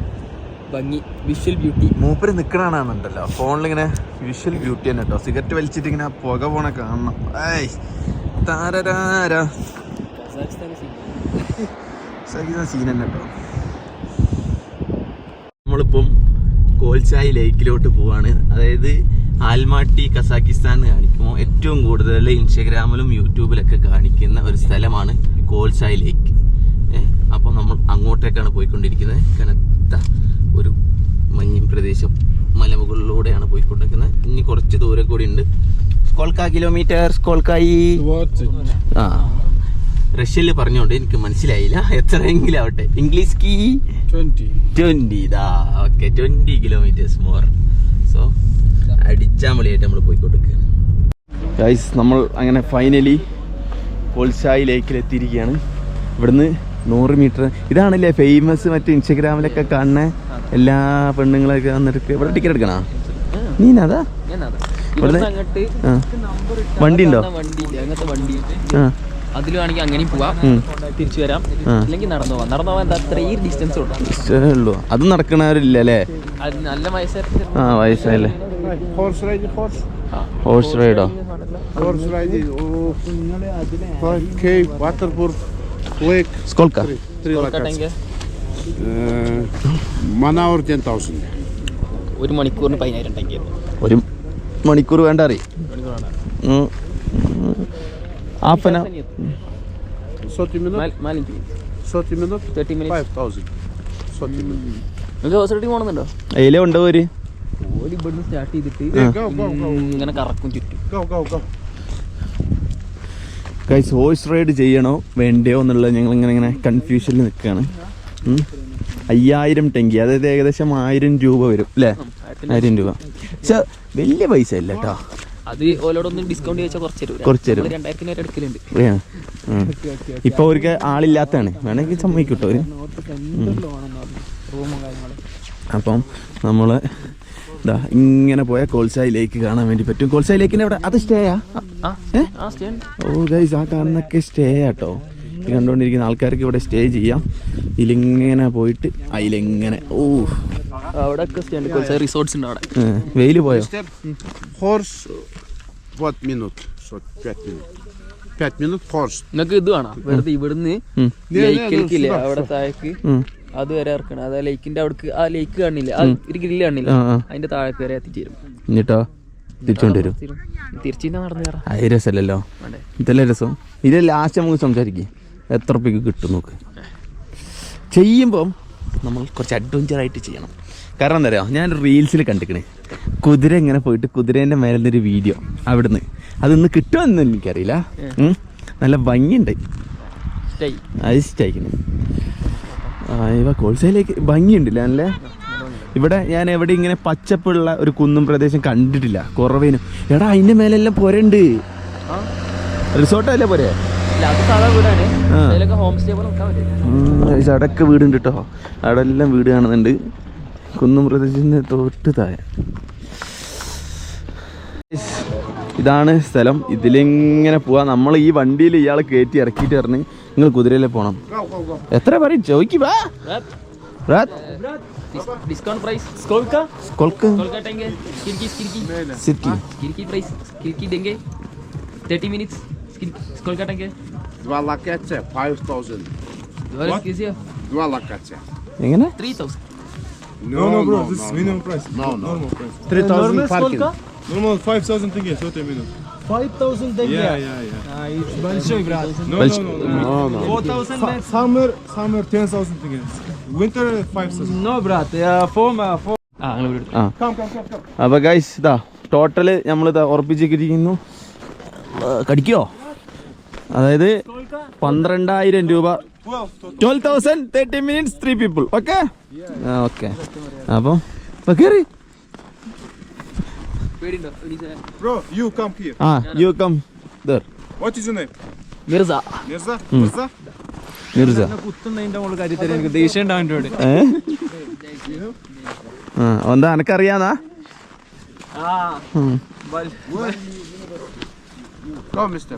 ഭംഗി, വിഷ്വൽ ബ്യൂട്ടി. മൂപ്പര് നിക്കണാണുണ്ടല്ലോ ഫോണിലിങ്ങനെ വിഷ്വൽ ബ്യൂട്ടി തന്നെ കേട്ടോ. സിഗരറ്റ് വലിച്ചിട്ട് ഇങ്ങനെ പുക പോണ കാണണം. കസാക്കിസ്ഥാൻ സീൻ തന്നെ കേട്ടോ. നമ്മളിപ്പം കോൽസായി ലേക്കിലോട്ട് പോവാണ്. അതായത് ആൽമാട്ടി കസാക്കിസ്ഥാൻ എന്ന് കാണിക്കുമ്പോൾ ഏറ്റവും കൂടുതൽ ഇൻസ്റ്റഗ്രാമിലും യൂട്യൂബിലൊക്കെ കാണിക്കുന്ന ഒരു സ്ഥലമാണ് കോൽസായി ലേക്ക്. അപ്പോൾ നമ്മൾ അങ്ങോട്ടേക്കാണ് പോയിക്കൊണ്ടിരിക്കുന്നത്. കനത്ത ഒരു മഞ്ഞിൻ പ്രദേശം, മലമുകളിലൂടെയാണ് പോയിക്കൊണ്ടിരിക്കുന്നത്. ഇനി കുറച്ച് ദൂരം കൂടി ഉണ്ട്. കിലോമീറ്റർ സ്കോൾക്കായി. റഷ്യയിൽ പറഞ്ഞോണ്ട് എനിക്ക് മനസ്സിലായില്ല, എത്രയെങ്കിലും ആവട്ടെ. ഇംഗ്ലീഷ് കീ 20. Okay, 20 kilometres more. സോ അടിച്ചാമളിയായിട്ട് നമ്മൾ പോയിക്കൊണ്ടിരിക്കുകയാണ് ഗൈസ്. നമ്മൾ അങ്ങനെ ഫൈനലി കോൽസായി ലേക്കിലെത്തിയിരിക്കുകയാണ്. ഇവിടുന്ന് 100 മീറ്റർ. ഇതാണല്ലേ ഫേമസ്, മറ്റേ ഇൻസ്റ്റഗ്രാമിലൊക്കെ കാണുന്ന എല്ലാ പെണ്ണുങ്ങളൊക്കെ വന്നിട്ട് ഇവിടെ ടിക്കറ്റ് എടുക്കണോ? നീനതാ ഇവിടുന്ന് അങ്ങോട്ട് വണ്ടി ഉണ്ടോ? വണ്ടിയില്ല, അങ്ങനത്തെ വണ്ടി. അതിലാണെങ്കിൽ അങ്ങനെയും പോവാം, തിരിച്ചു വരാം. അല്ലെങ്കിൽ നടന്നു പോവാം എന്താ അത്രയും ഡിസ്റ്റൻസ് ഉള്ളൂ. അത് നടക്കണവരില്ല അല്ലേ? അത് നല്ല വയസ്സായല്ലേ? ഹോഴ്സ് റൈഡോ? Сколько? 1 മണിക്കൂറിന് 10,000 ടെങ്കി. 1 മണിക്കൂർ വേണ്ട അറിയും. Half an hour. 30 minutes. 30 minutes. 30 minutes. 5,000. 30 minutes. നിങ്ങൾക്ക് ഹോസ്പിറ്റലിൽ പോകണമെന്നുണ്ടോ? അതിലേ ഉണ്ടോ ഒരു ഇവിടുന്ന് സ്റ്റാർട്ട് ചെയ്തിട്ട് ഇങ്ങനെ കറക്കും ചുറ്റും. ഗൈസ്, ഹോഴ്സ് റൈഡ് ചെയ്യണോ വേണ്ടയോ എന്നുള്ളത് ഞങ്ങൾ ഇങ്ങനെ കൺഫ്യൂഷനിൽ നിൽക്കുകയാണ്. 5000 ടെങ്കി, അതായത് ഏകദേശം 1000 രൂപ വരും അല്ലേ? 1000 രൂപ. പക്ഷെ വലിയ പൈസ ഇല്ല കേട്ടോ. അത് ഓലോടൊന്നും ഡിസ്കൗണ്ട് ചോദിച്ചാൽ കുറച്ച് തരും. 2000 വരെ എടുക്കലുണ്ട്. ഇപ്പൊ അവർക്ക് ആളില്ലാത്തതാണ്, വേണമെങ്കിൽ സമ്മതിക്കൂട്ടോ അവര്. അപ്പം നമ്മള് ഇങ്ങനെ പോയ കോൾസായി ലേക്ക് കാണാൻ വേണ്ടി പറ്റും. കോൾസായി ലേക്കിന്റെ അവിടെ അത് സ്റ്റേയാ? ഓ ഗൈസ്, ആ കാണുന്നൊക്കെ സ്റ്റേ ആട്ടോ. ഈ കണ്ടുകൊണ്ടിരിക്കുന്ന ആൾക്കാർക്ക് ഇവിടെ സ്റ്റേ ചെയ്യാം. ഇതിലിങ്ങനെ പോയിട്ട് അതിലെങ്ങനെ അവിടെ റിസോർട്ട്സ് ഉണ്ട്. അവിടെ വെയില് പോയോ? നിങ്ങൾക്ക് ഇത് വേണം വെറുതെ ഇവിടുന്ന് ലേക്കിലേക്കില്ലേ അവിടെ താഴേക്ക് അത് വരെ ഇറക്കണം. അതാ ലേക്കിന്റെ അവിടെ ആ ലേക്ക് കാണില്ല, ആ ഒരു ഗ്രില്ല് കാണില്ല, അതിന്റെ താഴേക്ക് വരെ എത്തിച്ചേരും. എന്നിട്ടോ തിരിച്ചോണ്ട് വരും. തിരിച്ചു നടന്നു കയറാം. അത് രസമല്ലല്ലോ, ഇതല്ലേ രസം. ഇത് ലാസ്റ്റ് നമുക്ക് സംസാരിക്കും എത്ര രൂപയ്ക്ക് കിട്ടും നോക്ക്. ചെയ്യുമ്പം നമ്മൾ കുറച്ച് അഡ്വഞ്ചറായിട്ട് ചെയ്യണം. കാരണം എന്താ പറയുക, ഞാൻ റീൽസിൽ കണ്ടിക്കണേ കുതിര ഇങ്ങനെ പോയിട്ട് കുതിരേൻ്റെ മേലെ നിന്നൊരു വീഡിയോ അവിടുന്ന്. അതൊന്ന് കിട്ടുമെന്ന് എനിക്കറിയില്ല. നല്ല ഭംഗിയുണ്ട്, അത് ഇഷ്ടമായിക്കണേ. ഇവ കോൾസയിലേക്ക് ഭംഗിയുണ്ടല്ലേ അല്ലേ? ഇവിടെ ഞാൻ എവിടെ ഇങ്ങനെ പച്ചപ്പുള്ള ഒരു കുന്നും പ്രദേശം കണ്ടിട്ടില്ല. കുറവേനും എടാ അതിൻ്റെ മേലെല്ലാം പോരണ്ട്. റിസോർട്ടല്ലേ പോരെ? അവിടെയൊക്കെ വീടുണ്ട് കേട്ടോ. അവിടെ എല്ലാം വീട് കാണുന്നുണ്ട്. കുന്നും പ്രദേശത്തിന് തൊട്ട് താഴെ ഇതാണ് സ്ഥലം. ഇതിലിങ്ങനെ പോവാ. നമ്മൾ ഈ വണ്ടിയിൽ ഇയാളെ കയറ്റി ഇറക്കിയിട്ട് പറഞ്ഞ് നിങ്ങൾ കുതിരയിലെ പോണം. എത്ര പറയും ചോദിക്കുക? Discount price. Сколько? Сколько? Сколько тенге? Скільки? Скільки price? Скільки тенге? 30 minutes. Сколько тенге? 2 локация, 5,000. 2 локация. എങ്ങനെ? 3,000. No, bro, this is minimum price. Normal price. 3,000 parking. Normal 5,000 tenge, 30 minutes. 5,000 тенге. Yeah. It's большой, брат. No. 4,000 net. Summer 10,000 tenge. Winter 5,000. No, brат. അപ്പൊ ഗൈസ് ഇതാ ടോട്ടല് നമ്മളിതാ ഉറപ്പിച്ചിരിക്കുന്നു. കടിക്കോ? അതായത് 12,000 രൂപ. 12,000 30 minutes 3 people. Okay okay. അപ്പം കയറി. Bro, you come here. You come there. What is your name? Mirza. Mirza? Mirza. കുത്തുന്നതിന്റെ മുകളിൽ കാര്യത്തിൽ എനിക്ക് ദേഷ്യം ഉണ്ടാവിട്ടുണ്ട്. എന്താ എനക്കറിയാന്നാ? Go, mister.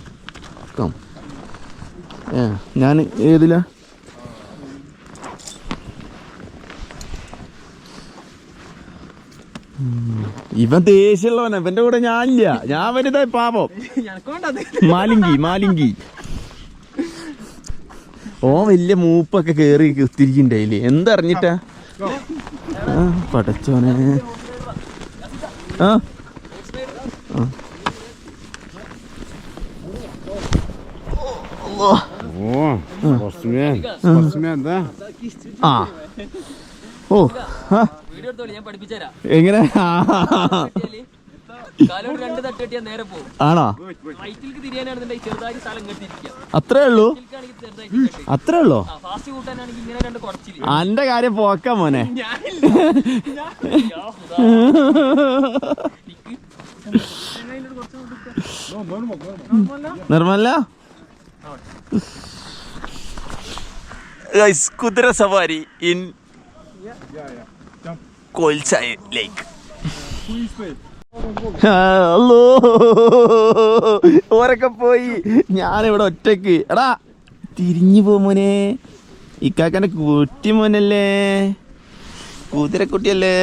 ഞാൻ ഏതിലാ? ഇവൻ ദേഷ്യമുള്ളവനാ. ഇവന്റെ കൂടെ ഞാനില്ല. ഞാൻ വലുതായി പാപം. മാലിങ്കി ഓ വലിയ മൂപ്പൊക്കെ കേറി കുത്തിരിക്കണ്ടായില്ലേ? എന്തറിഞ്ഞിട്ടാ? പടച്ചോനെ. Спортсмен, да? എങ്ങനെ? ആണോ? അത്രേ ഉള്ളൂ? അന്റെ കാര്യം പോക്കാം മോനെ. നിർമ്മല കുതിര സവാരി ഇൻ കോൾസായി ലേക്ക്. അല്ലോ ഓരൊക്കെ പോയി, ഞാനിവിടെ ഒറ്റക്ക്. എടാ തിരിഞ്ഞു പോ മോനെ, ഇക്കാക്കൻ്റെ കുട്ടി മോനല്ലേ, കുതിരക്കുട്ടിയല്ലേ,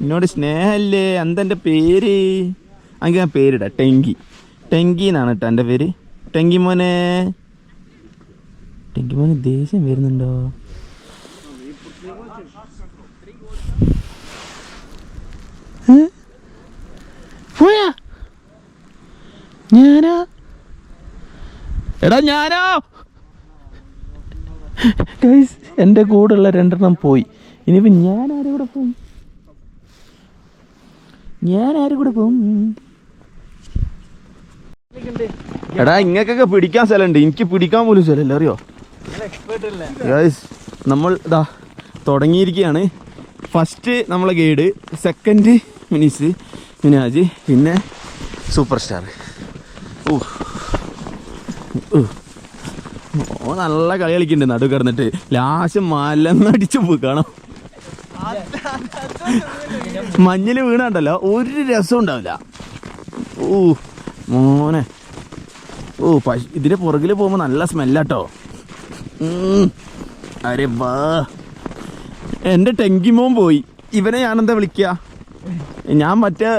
എന്നോട് സ്നേഹമല്ലേ. എന്താ പേര്? എനിക്ക് ഞാൻ പേരിടാ, ടെങ്കി. ടെങ്കി എന്നാണ് കേട്ടോ എൻ്റെ പേര്. ടെങ്കി മോനെ, ടെങ്കി മോനെ ദേഷ്യം വരുന്നുണ്ടോ? പോയാ ഞാനോ? എടാ ഞാനോ? ഗൈസ്, എൻ്റെ കൂടെയുള്ള 2 പോയി. ഇനിയിപ്പോൾ ഞാൻ ആരും കൂടെ പോകും? എടാ ഇങ്ങക്കൊക്കെ പിടിക്കാൻ സ്ഥലമുണ്ട്, എനിക്ക് പിടിക്കാൻ പോലും സ്ഥലമില്ല, അറിയോ? ഗൈസ്, നമ്മൾ ഇതാ തുടങ്ങിയിരിക്കുകയാണ്. ഫസ്റ്റ് നമ്മളെ ഗൈഡ്, സെക്കൻഡ് മിനാജ്, പിന്നെ സൂപ്പർ സ്റ്റാർ. ഓ നല്ല കളി കളിക്കുന്നുണ്ട് നടു കിടന്നിട്ട്. ലാസ്റ്റ് മലന്നടിച്ച് പോയി കാണാം. മഞ്ഞിൽ വീണുണ്ടല്ലോ, ഒരു രസം ഉണ്ടാവില്ല. മോനെ, ഇതിന്റെ പുറകിൽ പോകുമ്പോൾ നല്ല സ്മെല്ലാട്ടോ. അരെ വാ, എൻ്റെ ടെങ്കിമോൻ പോയി. ഇവനെ ഞാനെന്താ വിളിക്കുക? ഞാൻ മറ്റേ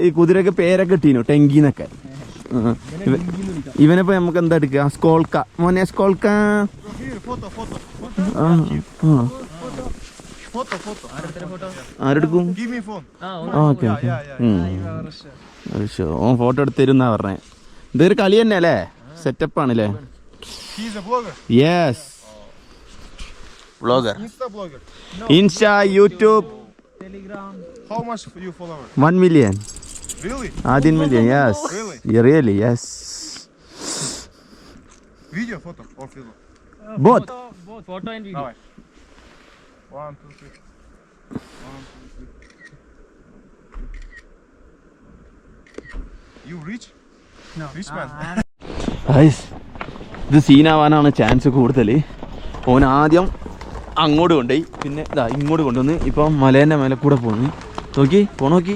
ഈ കുതിരയൊക്കെ പേരൊക്കെ ഇട്ടീനു, ടെങ്കിന്നൊക്കെ. ഇവനിപ്പോ നമുക്ക് എന്താ എടുക്കുക? സ്കോൾക്ക മോനെ, സ്കോൾക്ക. ആരെടുക്കും? ഓക്കെ ഓക്കെ, ഓൻ ഫോട്ടോ എടുത്തിരുന്നാ പറഞ്ഞേ. ഇതൊരു കളി തന്നെ അല്ലേ, സെറ്റപ്പ് ആണല്ലേ? Yes, vlogger. Insta, YouTube. How much you follower? 1 million. Really? 1 million, yes. Really? Really, yes. Video, photo or film? Both. Photo and video. Давай. 1, 2, 3. 1, 2, 3. You rich? No. Rich man. Guys, ഇത് സീനാവാനാണ് chance കൂടുതൽ. ഓൻ ആദ്യം അങ്ങോട്ട് കൊണ്ടുപോയി, പിന്നെ ഇതാ ഇങ്ങോട്ട് കൊണ്ടുവന്ന് ഇപ്പം മലേൻ്റെ മേലെ കൂടെ പോകുന്നു. നോക്കി നോക്കി.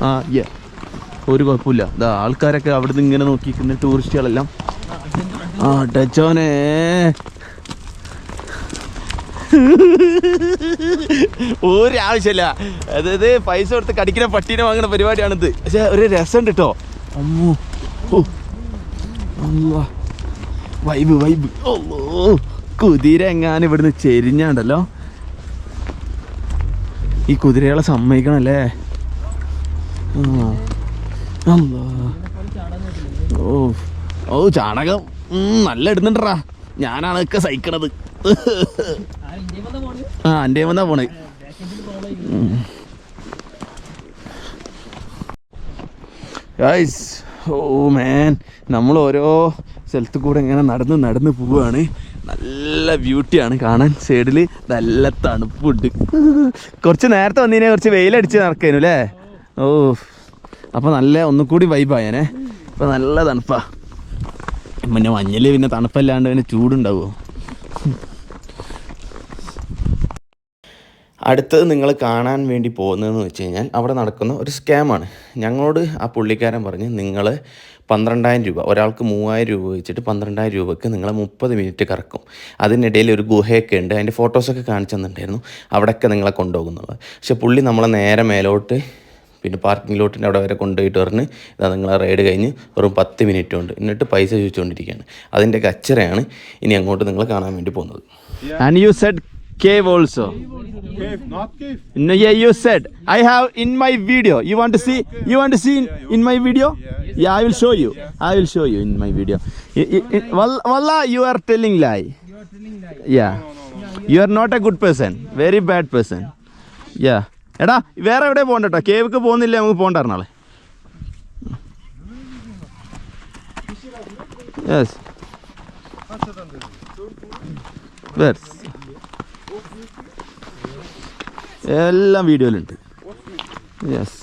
ആ ഒരു കുഴപ്പമില്ല. ഇതാ ആൾക്കാരൊക്കെ അവിടുന്ന് ഇങ്ങനെ നോക്കിക്കുന്ന ടൂറിസ്റ്റുകളെല്ലാം. ആ ടച്ചോനെ, ഒരാവശ്യമില്ല. അതായത് പൈസ കൊടുത്ത് കടിക്കുന്ന പട്ടീനെ വാങ്ങുന്ന പരിപാടിയാണിത്. പക്ഷെ ഒരു രസമുണ്ട് കേട്ടോ. അമ്മോ, വൈബ് വൈബ്. ഓ, കുതിര എങ്ങാനും ഇവിടുന്ന് ചെരിഞ്ഞാണ്ടല്ലോ. ഈ കുതിരകളെ സമ്മതിക്കണല്ലേ. ഓ ചാണകം നല്ല ഇടുന്നുണ്ടാ. ഞാനാണ് ഒക്കെ സഹിക്കണത്. എൻ്റെ വന്നാ പോണേ. ഗൈസ്, ഓ മാൻ, നമ്മൾ ഓരോ സ്ഥലത്ത് കൂടെ ഇങ്ങനെ നടന്ന് പോവുകയാണ്. നല്ല ബ്യൂട്ടിയാണ് കാണാൻ. സൈഡിൽ നല്ല തണുപ്പുണ്ട്. കുറച്ച് നേരത്തെ വന്നതിനെ കുറച്ച് വെയിലടിച്ച് നടക്കാനു അല്ലേ? ഓ, അപ്പോൾ നല്ല ഒന്നുകൂടി വൈബായനെ. ഇപ്പോൾ നല്ല തണുപ്പാ. പിന്നെ മഞ്ഞിൽ പിന്നെ തണുപ്പല്ലാണ്ട് പിന്നെ ചൂടുണ്ടാവുമോ? അടുത്തത് നിങ്ങൾ കാണാൻ വേണ്ടി പോകുന്നതെന്ന് വെച്ച് കഴിഞ്ഞാൽ അവിടെ നടക്കുന്ന ഒരു സ്കാമാണ്. ഞങ്ങളോട് ആ പുള്ളിക്കാരൻ പറഞ്ഞ് നിങ്ങൾ 12,000 രൂപ, ഒരാൾക്ക് 3,000 രൂപ വെച്ചിട്ട് 12,000 രൂപയ്ക്ക് നിങ്ങളെ 30 മിനിറ്റ് കറക്കും. അതിനിടയിൽ ഒരു ഗുഹയൊക്കെ ഉണ്ട്, അതിൻ്റെ ഫോട്ടോസൊക്കെ കാണിച്ചു തന്നിട്ടുണ്ടായിരുന്നു. അവിടെയൊക്കെ നിങ്ങളെ കൊണ്ടുപോകുന്നത്. പക്ഷെ പുള്ളി നമ്മളെ നേരെ മേലോട്ട് പിന്നെ പാർക്കിംഗ് ലോട്ടിൻ്റെ അവിടെ വരെ കൊണ്ടുപോയിട്ട് പറഞ്ഞ് ഇതാ നിങ്ങളെ റൈഡ് കഴിഞ്ഞ് വെറും 10 മിനിറ്റ് ഉണ്ട്, എന്നിട്ട് പൈസ ചോദിച്ചുകൊണ്ടിരിക്കുകയാണ്. അതിൻ്റെ കച്ചറയാണ് ഇനി അങ്ങോട്ട് നിങ്ങൾ കാണാൻ വേണ്ടി പോകുന്നത്. And you said cave also. Cave, not cave. No, yeah, you said I have in my video. You want to see? You want to see in my video? Yeah, I will show you. I will show you in my video. Wallah, you are telling lie. You are telling lie. Yeah. You are not a good person. Very bad person. Yeah. എടാ വേറെ എവിടെ പോകണ്ടോ? കേവിക്ക് പോകുന്നില്ല, നമുക്ക് പോകണ്ടാ നാളെ. Yes, എല്ലാം വീഡിയോയിലുണ്ട്. Yes,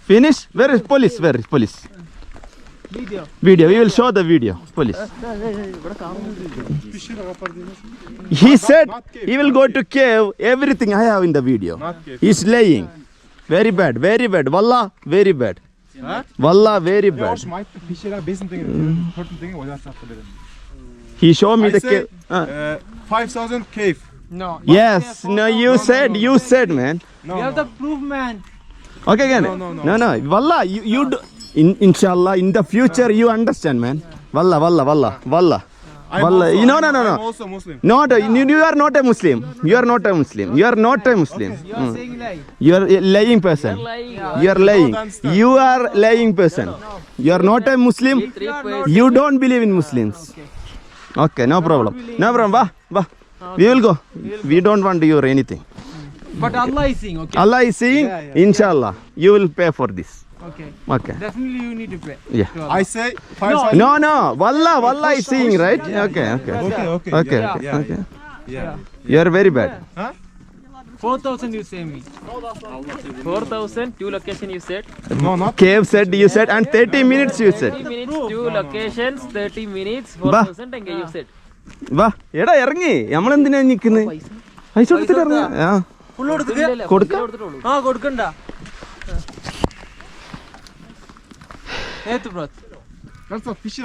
finish. Where is police? Where is police? Video. We will show the video, police. He said he will go to cave. Everything I have in the video. He's lying. Very bad. Wallah, very bad. Wallah, very bad. He showed me the cave. 5,000 cave. No. Yes. No, you said, man. No, We have the proof, man. Okay, again. No. Wallah, you do. Inshallah, in the future, you understand, man. Wallah. I'm Wallah. No. I'm also Muslim. No, you are not a Muslim. You are not a Muslim. You are saying lie. You are a lying person. You are lying. You are lying person. You are not a Muslim. You don't believe in Muslims. Okay, no problem. Va. We will go. We don't want to hear anything. But Allah is saying, okay? Allah is saying, inshallah, you will pay for this. Okay. Okay. Definitely you need to pay. Yeah. to Allah. I say 5,000. No. Wallah is saying, right? Okay. Okay. Yeah. You are very bad. 4,000 you say me. 4,000, 2 location you said. No, not. Cave said, you said, and 30 minutes you said. 30 minutes, 2 locations, 30 minutes, Bah. 4,000 and you said. വാ എടാ ഇറങ്ങി നമ്മളെന്തിനാ നിക്കുന്നത് പൈസ കൊടുത്തിട്ട് ഇറങ്ങ Full കൊടുത്തിട്ട്? കൊടുക്കാം ആ കൊടുക്കണ്ട. ഏത് ബ്രോ? That's a fish.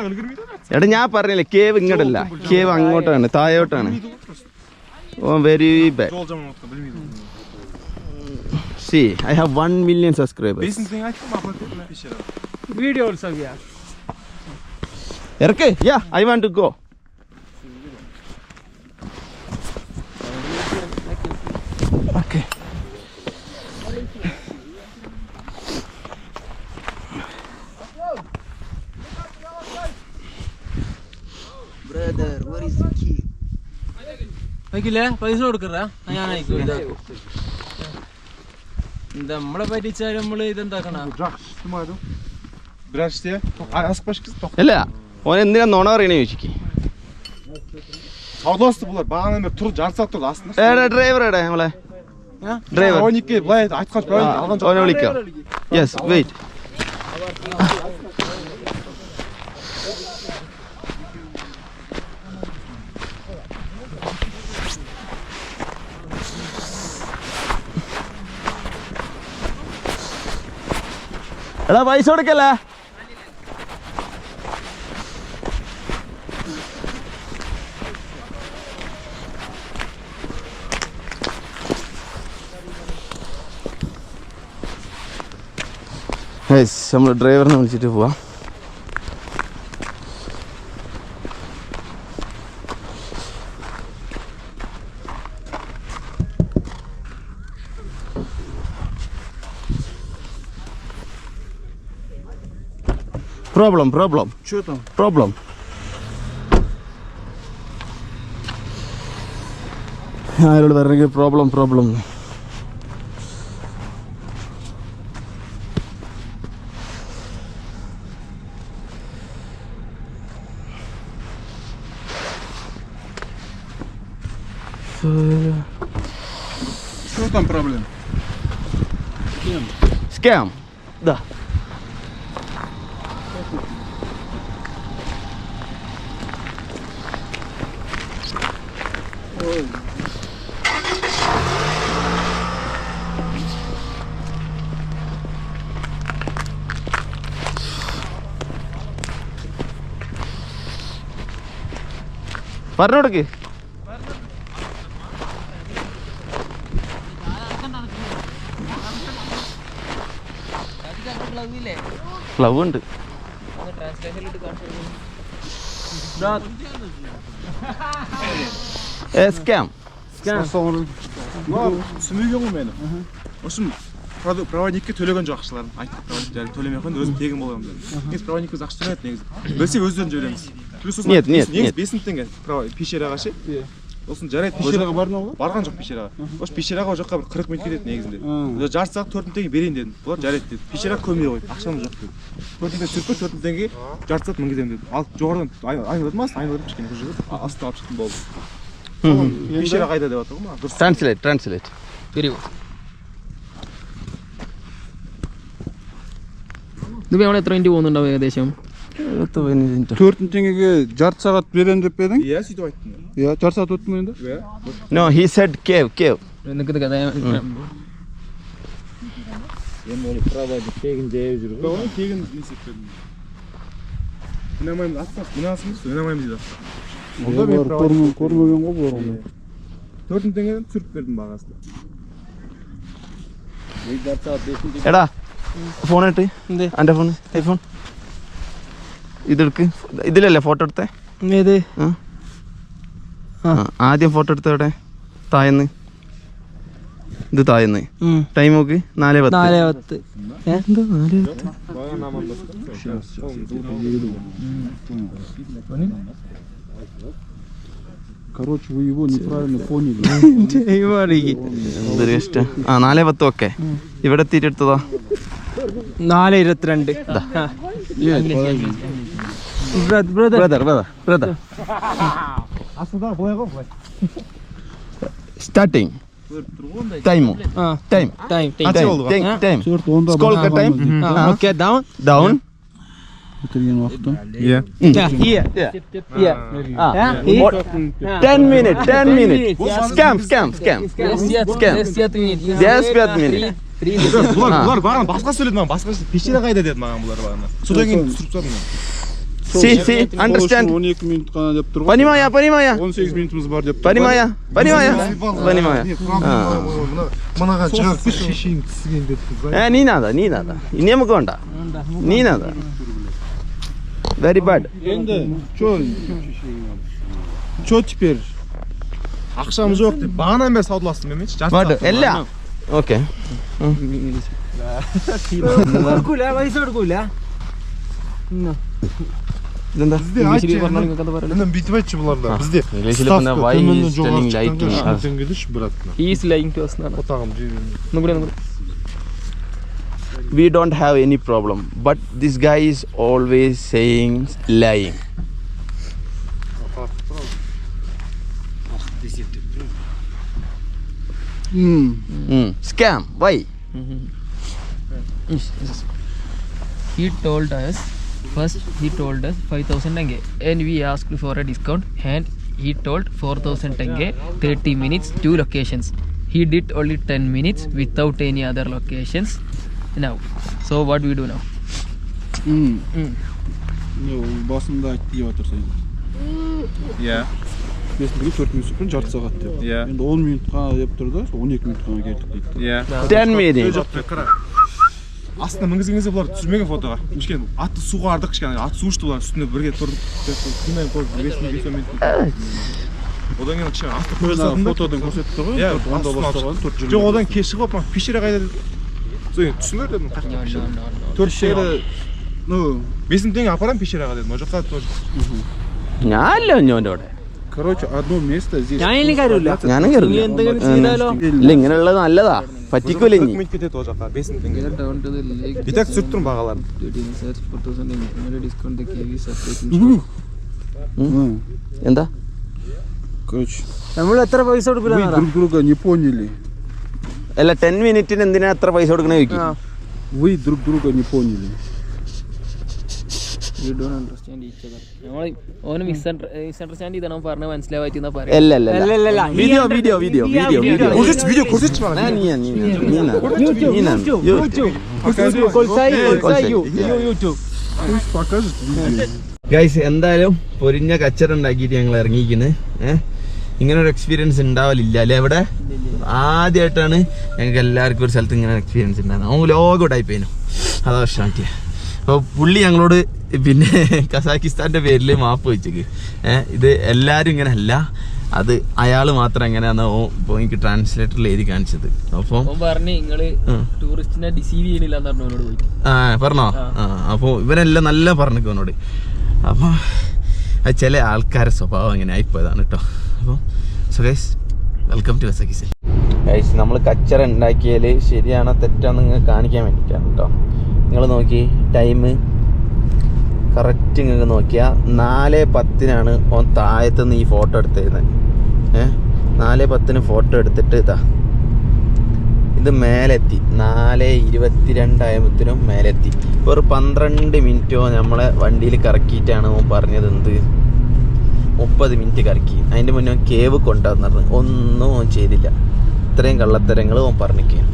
എടാ ഞാൻ പറഞ്ഞില്ലേ കേവ് ഇങ്ങോട്ടല്ല കേവ് അങ്ങോട്ടാണ് താഴോട്ടാണ് oh very bad See, I have 1 million subscribers. Video also we have. ഇറക്ക് yeah I want to go. Okay. അയക്കില്ലേ പൈസ കൊടുക്കറ ഞാൻ അയക്കും നമ്മളെ പറ്റിച്ചാൽ നമ്മള് ഇതെന്താക്കണ അല്ല ഓൻ എന്തിനാ നുണ പറയണേ ചോദിക്ക് Sağdası bunlar. Bana ne tur cansak tur aslında. എടാ ഡ്രൈവർ എടാ നമ്മളെ driver 12 buraya aytkaç böyle algan ഓനെ വിളിക്കാം യെസ് വെയിറ്റ് എടാ പൈസ കൊടുക്കല്ലേ നമ്മൾ ഡ്രൈവറിനെ വിളിച്ചിട്ട് പോവാം Problem. Что там? Problem. അയാളോട് പറഞ്ഞെങ്കിൽ പ്രോബ്ലം Что там проблем? Scam. Да. പറഞ്ഞു കൊടുക്ക് ഫ്ലവ് ഉണ്ട് scam Sümügen mü benim? Osum проводникке төлеген жақшыларын айтып төлемейін өзім тегін боламын деді. Негізі проводникке ақша төлемейді негізі. Бөлсе өздерін жібереміз. Плюс осылай негізі 5 мың теңге пещераға ше. Осын жарайды. Пещераға бардың ғой? Барған жоқ пещераға. Осы пещераға ол жаққа бір 40 минут кетеді негізінде. Жарты сағат 4 мың теңге берейін дедім. Бұлар жарайды деді. Пещераға көмей қойды. Ақшам жоқ деді. 4 мың сүріп 4 мың теңге жарты сағат мінгіземін деді. Алып жоғарыдан айналадым ма? Айналадым кішкене көшеге. Астына алып шықтым болды. Пещера қайда деп жатыр ғой ма? Дұрыс. Translate പിരിവ് ഇതിപ്പോൾ നമ്മൾ എത്ര മിനിറ്റ് പോകുന്നുണ്ടാവും ഏകദേശം Төртін теңгеге жарты сағат берем деп пе едің? Иә, сөйтіп айттым. Иә, жарты сағат өттім енді. Иә. No, he said cave. Оған тегін есеп бердім. Ойнамаймыз, аттас, мынасымыз, ойнамаймыз дейді. Онда мен көрмеген ғой бұл орында. 4 теңгеден түсіріп бердім бағасында. എടാ ഫോൺ ഇട്ട് എൻ്റെ ഫോൺ ഐഫോൺ ഇതെടുക്ക് ഇതിലല്ലേ ഫോട്ടോ എടുത്തേ ഏത് ആദ്യം ഫോട്ടോ എടുത്തവിടെ താഴന്ന് ഇത് താഴന്ന് ടൈം നോക്ക് 4:10 Короче, вы его неправильно поняли. എന്തൊരു ഇഷ്ടം 4:10 ഒക്കെ ഇവിടെ എത്തിയിട്ട് എടുത്തതാ 4:22 brother starting time time сколько time Okay, down. Бітірген уақытта. Here. 10 minutes. Scam. Yes, 5 minutes. Бұлар баған басқа сөйледі маған, басқа пешера қайда деді маған бұлар бағана. Содан кейін түсіріп тастадым мен. See, understand? 12 минут қана деп тұр ғой. Понимаю. 18 минутымыз бар деп тұр. Понимаю. Мынаған шығарып шешейін тісіген деп тұр. Не надо. Не могу онда. Не надо. Very bad. Енді, чё теперь? Ақшам жоқ деп бағанан бері саудаластым мен ше. What? Ella. Okay. ഇതെന്താ Інім бүйтіп айтшы бұларда. Бізде ഇംഗ്ലീഷിൽ പിന്നെ why is telling lie to me? теңгедеш братна. He is lying to us now. Отағым жейін. We don't have any problem, but this guy is always saying lying. Scam. Why? He told us 5,000 tenge and we asked for a discount and he told 4,000 tenge 30 minutes 2 locations. He did only 10 minutes without any other locations now. So what do we do now? Басында айтты деп отырсың. Иә. Бесінде 4 минут сүрпен жарты сағат деп. Иә. Енді 10 минут қана деп тұрды, 12 минут қана келдік дейді. Иә. 10 minutes. Астына мінгізген кезде бұлар түсірмеген фотоға. Кішкене атты суға ардық, кішкене ат су ішті бұлар үстіне бірге тұрдық. Қимайын қойып, 5 минут. Одан кейін кішкене атты көрсеттім да. Фотодан көрсетті ғой. Иә, онда бастаған 4 жыл. Жоқ, одан кейін шығып, пешера қайда деді. Содан түсіндір дедім. 4 теңге. 5 теңге апарам пешераға дедім. О жаққа тоже. ഞാനല്ലോ ഞോൻ്റെ Короче, одно место здесь. ഞാനും കയറില്ല ഇല്ല ഇങ്ങനെയുള്ളത് നല്ലതാ പറ്റിക്കൂല ഇനി кетеді ол жаққа 5 теңге. Down to the lake. Итак, түсіріп тұрмын бағаларын. 4,000 discount the KV separate. എന്താ Короче, നമ്മൾ എത്ര പൈസ вы друг друга не поняли. അല്ല 10 മിനിറ്റിന് എന്തിനാ എത്ര പൈസ കൊടുക്കണേ ചോദിക്കും Вы друг друга не поняли. We don't understand each other. നമ്മൾ ഓന് മിസ്അണ്ടർസ്റ്റാൻഡ് ചെയ്താണ് പറഞ്ഞ മനസ്സിലാവായിട്ടെന്നാ പറയാ. അല്ല വീഡിയോ көрсетші маған. Пусть покажет видео. ഗൈസ് എന്തായാലും പൊരിഞ്ഞ കച്ചറ ഉണ്ടാക്കിയിട്ട് ഞങ്ങൾ ഇറങ്ങിയിരിക്കുന്നത് ഇങ്ങനൊരു എക്സ്പീരിയൻസ് ഉണ്ടാവലില്ല അല്ലേ ഇവിടെ ആദ്യമായിട്ടാണ് ഞങ്ങൾക്ക് എല്ലാവർക്കും ഒരു സ്ഥലത്ത് ഇങ്ങനെ എക്സ്പീരിയൻസ് ഉണ്ടാകുന്നത് അവൻ ലോകോട്ടായി പോയിനു അതാ പ്രശ്നമാക്കിയ അപ്പോൾ പുള്ളി ഞങ്ങളോട് പിന്നെ കസാക്കിസ്ഥാൻ്റെ പേരിൽ മാപ്പ് വെച്ചേക്ക് ഇത് എല്ലാവരും ഇങ്ങനെ അല്ല അത് അയാൾ മാത്രം എങ്ങനെയാണെന്ന് ഇപ്പോൾ എനിക്ക് ട്രാൻസ്ലേറ്ററിൽ എഴുതി കാണിച്ചത് അപ്പോൾ പറഞ്ഞു നിങ്ങള് ടൂറിസ്റ്റിനെ ഡിസീവ് ചെയ്യണില്ല എന്ന് പറഞ്ഞോട് പോയി പറഞ്ഞോ അപ്പോൾ ഇവരെല്ലാം നല്ല പറഞ്ഞു അവനോട് അപ്പോൾ അത് ചില ആൾക്കാരുടെ സ്വഭാവം അങ്ങനെ ആയിപ്പോയതാണ് കേട്ടോ അപ്പോൾ so guys welcome to Kazakhstan guys നമ്മൾ കച്ചറ ഉണ്ടാക്കിയാൽ ശരിയാണോ തെറ്റാണോ നിങ്ങൾക്ക് കാണിക്കാൻ വേണ്ടിയിട്ടാണ് കേട്ടോ നിങ്ങൾ നോക്കി ടൈം കറക്റ്റ് നിങ്ങൾക്ക് നോക്കിയാൽ 4:10 ഓൻ താഴത്തുനിന്ന് ഈ ഫോട്ടോ എടുത്തിരുന്നത് 4:10 ഫോട്ടോ എടുത്തിട്ട് ഇതാ ഇത് മേലെത്തി 4:22 മേലെത്തി. ഒരു 12 മിനിറ്റോ നമ്മളെ വണ്ടിയിൽ കറക്കിയിട്ടാണ് ഓൻ പറഞ്ഞത്. എന്ത് 30 മിനിറ്റ് കറക്കി. അതിൻ്റെ മുന്നേ കേവ് കൊണ്ടുവന്നത് ഒന്നും ഓൻ ചെയ്തില്ല. ഇത്രയും കള്ളത്തരങ്ങൾ ഓൻ പറഞ്ഞിരിക്കുകയാണ്.